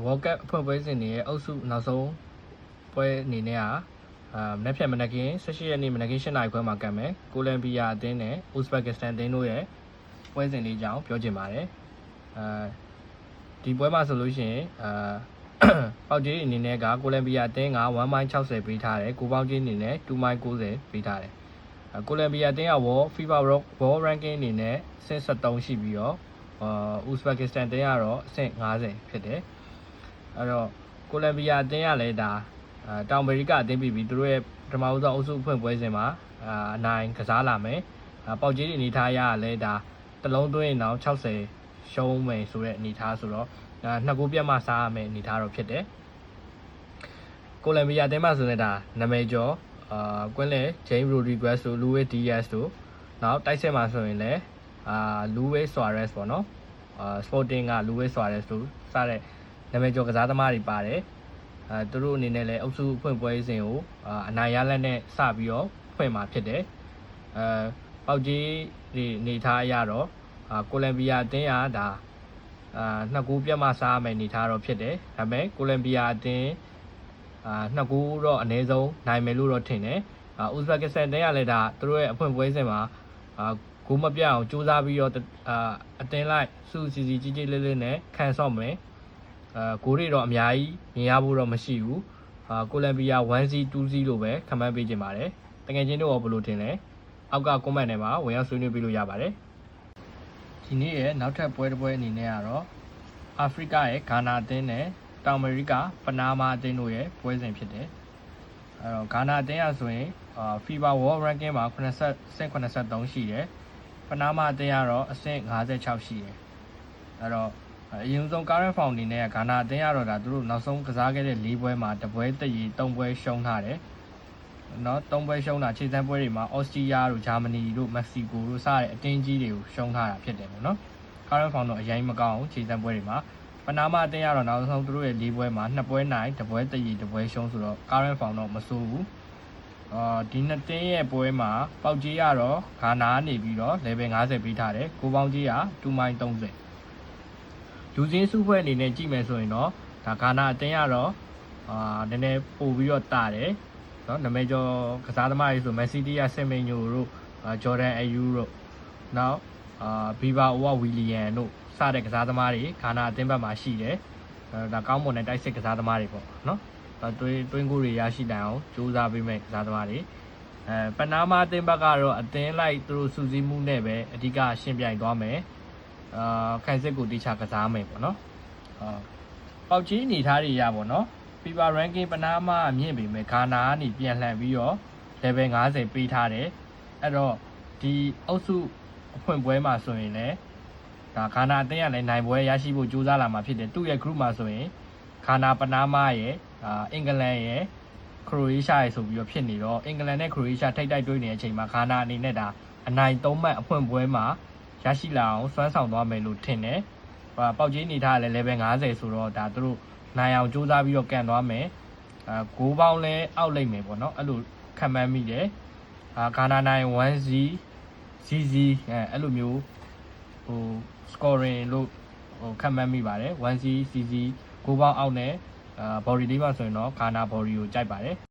World Cup အဖွဲ့ပွဲစဉ်တွေရဲ့အုပ်စုနောက်ဆုံးပွဲအနေနဲ့မနေ့ဖြန်မနက်ကင်း18ရက်နေ့မနက်ကင်း8နာရီခွဲမှာကပ်မယ်ကိုလံဘီယာအသင်းနဲ့ဥဇဘက်ကစ္စတန်အသင်းတို့ရဲ့ပွဲစဉ်လေးကြောင်းပြောချင်ပါတယ်ဒီပွဲမှာဆိုလို့ရှိရင်ပေါက်ကြီးအနေနဲ့ကကိုလံဘီယာအသင်းက1.60ပေးထားတယ်ကိုပေါက်ကြီးအနေနဲ့2.90ပေးထားတယ်ကိုလံဘီယာအသင်းကFIFA World Ranking အနေနဲ့အဆင့်73ရှိပြီးတော့ဥဇဘက်ကစ္စတန်အသင်းကတော့အဆင့်50ဖြစ်တယ်အဲ့တော့ကိုလံဘီယာအသင်းကလည်းဒါတောင်အမေရိကအသင်းပြီးသူတို့ရဲ့ပထမဦးဆုံးအုပ်စုဖွင့်ပွဲစဉ်မှာအနိုင်ကစားလာမယ်ပေါက်ကြီးအနေထားရလည်းဒါတလုံးသွင်းရင်တော့60ရှုံးမယ်ဆိုတဲ့အနေထားဆိုတော့နှစ်ကိုပြတ်မှစားရမယ်အနေထားတော့ဖြစ်တယ်ကိုလံဘီယာအသင်းမှာဆိုနေတာနာမည်ကျော်ကွင်းလေဂျိမ်းရိုဒီဂရက်စ်တို့လူဝေးဒီယက်စ်တို့နောက်တိုက်စစ်မှာဆိုရင်လည်းလူဝေးဆွာရက်စ်ပေါ့နော်စပိုတင်ကလူဝေးဆွာရက်စ်တို့စတဲ့နာမည်ကျော်ကစားသမားတွေပါတယ်သူတို့အနေနဲ့လည်းအုပ်စုဖွင့်ပွဲစဉ်ကိုအနိုင်ရလက်နဲ့စပြီးတော့ဖွင့်မှာဖြစ်တယ်ပေါက်ကြီးဒီအနေထားအရတော့ကိုလံဘီယာအသင်းကဒါနှစ်ကူပြတ်မှစားရမယ်အနေထားတော့ဖြစ်တယ်ဒါပေမဲ့ကိုလံဘီယာအသင်းနှစ်ကူတော့အနည်းဆုံးနိုင်မယ်လို့တော့ထင်တယ်ဥဇဘက်ကစ္စတန်အသင်းကလည်းဒါသူတို့ရဲ့အဖွင့်ပွဲစဉ်မှာဂိုးမပြတ်အောင်စူးစမ်းပြီးတော့အသင်းလိုက်စုစီစီကြီးကြီးလေးလေးနဲ့ခံဆော့မယ်ဂိုးတွေတော့အများကြီးမြင်ရဖို့တော့မရှိဘူးကိုလံဘီယာ 1-0 2-0 လို့ပဲခန့်မှန်းပေးချင်ပါတယ်တကယ်ချင်းတို့ရောဘယ်လိုထင်လဲအောက်က comment ထဲမှာဝင်ရောက်ဆွေးနွေးပေးလို့ရပါတယ်ဒီနေ့ရဲ့နောက်ထပ်ပွဲတစ်ပွဲအနေနဲ့ကတော့အာဖရိကရဲ့ဂါနာအသင်းနဲ့တောင်အမေရိကပနာမာအသင်းတို့ရဲ့ပွဲစဉ်ဖြစ်တယ်အဲ့တော့ဂါနာအသင်းကဆိုရင်FIFA World Ranking မှာ83ရှိတယ်ပနာမာအသင်းကတော့အဆင့်56ရှိတယ်အဲ့တော့အရင်ဆုံး current form အနေနဲ့ဂါနာအသင်းကတော့ဒါသူတို့နောက်ဆုံးကစားခဲ့တဲ့၄ပွဲမှာတပွဲတည်3ပွဲရှုံးထားတယ်နော်3ပွဲရှုံးတာခြေစမ်းပွဲတွေမှာအော်စတြီးယားတို့ဂျာမနီတို့မက္ကဆီကိုတို့စတဲ့အတင်းကြီးတွေကိုရှုံးထားတာဖြစ်တယ်ပေါ့နော် current form တော့အရင်မကောင်းဘူးခြေစမ်းပွဲတွေမှာပနာမာအသင်းကတော့နောက်ဆုံးသူတို့ရဲ့၄ပွဲမှာ2ပွဲနိုင်1ပွဲတည်1ပွဲရှုံးဆိုတော့ current form တော့မဆိုးဘူးဒီနှစ်သင်းရဲ့ပွဲမှာပေါက်ကြီးကတော့ဂါနာကနေပြီးတော့ level 50ပေးထားတယ်ကိုပေါင်းကြီးက2.30လူစင်းစုဖွဲ့အနေနဲ့ကြည့်မယ်ဆိုရင်တော့ဒါဂါနာအသင်းကတော့နည်းနည်းပို့ပြီးတော့တာတယ်နော်နာမည်ကျော်ကစားသမားတွေဆိုမက်ဆီတီယာဆင်မင်ညိုတို့ဂျော်ဒန်အယူတို့နောက်ဘီဘာအိုဝဝီလီယန်တို့စတဲ့ကစားသမားတွေဂါနာအသင်းဘက်မှာရှိတယ်ဒါကောင်းမွန်တဲ့တိုက်စစ်ကစားသမားတွေပေါ့နော်တွင်းကိုတွေရရှိနိုင်အောင်ကြိုးစားပေးမဲ့ကစားသမားတွေပနာမာအသင်းဘက်ကတော့အသင်းလိုက်သူတို့စူးစီးမှုနဲ့ပဲအဓိကရှင်းပြိုင်သွားမယ်ခိုင်စစ်ကိုတိချကစားမယ်ပေါ့နော်ပေါက်ကြီးအနေထားတွေရပေါ့နော် FIFA ranking ပနာမာအမြင့်ပေမဲ့ဂါနာကနေပြန်လှန်ပြီးတော့ level 50ပေးထားတယ်အဲ့တော့ဒီအုပ်စုအဖွင့်ပွဲမှာဆိုရင်လည်းဒါဂါနာအသင်းကလည်းနိုင်ပွဲရရှိဖို့ကြိုးစားလာမှာဖြစ်တယ်သူ့ရဲ့ group မှာဆိုရင်ဂါနာပနာမာရဲ့အင်္ဂလန်ရဲ့ခရိုအေးရှားရဲ့ဆိုပြီးတော့ဖြစ်နေတော့အင်္ဂလန်နဲ့ခရိုအေးရှားထိပ်တိုက်တွေ့နေတဲ့အချိန်မှာဂါနာအနေနဲ့ဒါအနိုင်3မှတ်အဖွင့်ပွဲမှာရရှိလာအောင်စွမ်းဆောင်သွားမယ်လို့ထင်တယ်ပေါက်ကြီးအနေထားလည်း level 50ဆိုတော့ဒါသူတို့နိုင်အောင်ကြိုးစားပြီးတော့ကန်သွားမယ်ဂိုးပေါင်းလဲအောက်လိုက်မယ်ပေါ့နော်အဲ့လိုခံမှန်းမိတယ်ဂါနာနိုင် 1-0 ZZ အဲ့လိုမျိုးscoring လို့ခံမှန်းမိပါတယ် 1-0 ZZ ဂိုးပေါင်းအောက်နဲ့body လေးပါဆိုရင်တော့ဂါနာ body ကိုကြိုက်ပါတယ်